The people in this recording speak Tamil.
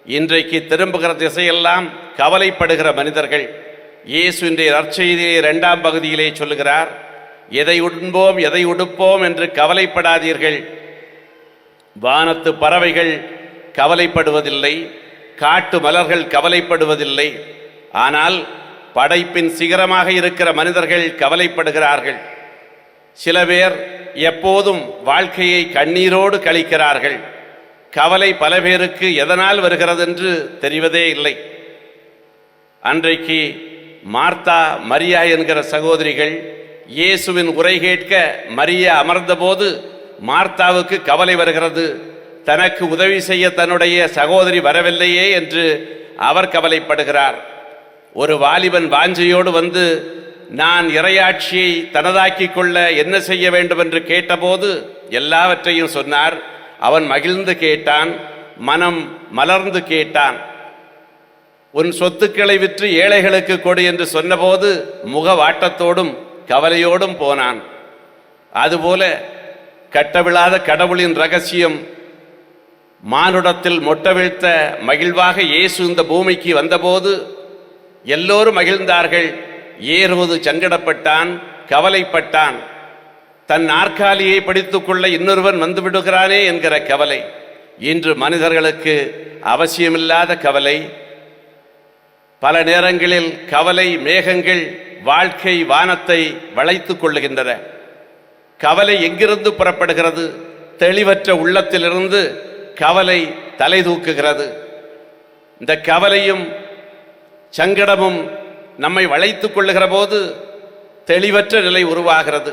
இன்றைக்கு திரும்புகிற திசையெல்லாம் கவலைப்படுகிற மனிதர்கள். இயேசு இன்றைய நற்செய்தியிலே 2ஆம் பகுதியிலே சொல்லுகிறார், எதை உண்போம் எதை உடுப்போம் என்று கவலைப்படாதீர்கள். வானத்து பறவைகள் கவலைப்படுவதில்லை, காட்டு மலர்கள் கவலைப்படுவதில்லை. ஆனால் படைப்பின் சிகரமாக இருக்கிற மனிதர்கள் கவலைப்படுகிறார்கள். சில பேர் எப்போதும் வாழ்க்கையை கண்ணீரோடு கழிக்கிறார்கள். கவலை பல பேருக்கு எதனால் வருகிறது என்று தெரிவதே இல்லை. அன்றைக்கு மார்த்தா மரியா என்கிற சகோதரிகள் இயேசுவின் உரை கேட்க மரியா அமர்ந்தபோது மார்த்தாவுக்கு கவலை வருகிறது. தனக்கு உதவி செய்ய தன்னுடைய சகோதரி வரவில்லையே என்று அவர் கவலைப்படுகிறார். ஒரு வாலிபன் வாஞ்சையோடு வந்து நான் இறையாட்சியை தனதாக்கிக் கொள்ள என்ன செய்ய வேண்டும் என்று கேட்டபோது எல்லாவற்றையும் சொன்னார். அவன் மகிழ்ந்து கேட்டான், மனம் மலர்ந்து கேட்டான். உன் சொத்துக்களை விற்று ஏழைகளுக்கு கொடு என்று சொன்னபோது முகவாட்டத்தோடும் கவலையோடும் போனான். அதுபோல கட்டவிழாத கடவுளின் ரகசியம் மானுடத்தில் மொட்டவிழ்த்த மகிழ்வாக இயேசு இந்த பூமிக்கு வந்தபோது எல்லோரும் மகிழ்ந்தார்கள். ஏறுவது சங்கடப்பட்டான், கவலைப்பட்டான். தன் நாற்காலியை படித்துக்கொள்ள இன்னொருவன் வந்து விடுகிறானே என்கிற கவலை. இன்று மனிதர்களுக்கு அவசியமில்லாத கவலை. பல நேரங்களில் கவலை மேகங்கள் வாழ்க்கை வானத்தை வளைத்து கொள்ளுகின்றன. கவலை எங்கிருந்து புறப்படுகிறது? தெளிவற்ற உள்ளத்திலிருந்து கவலை தலை தூக்குகிறது. இந்த கவலையும் சங்கடமும் நம்மை வளைத்து கொள்ளுகிற போது தெளிவற்ற நிலை உருவாகிறது.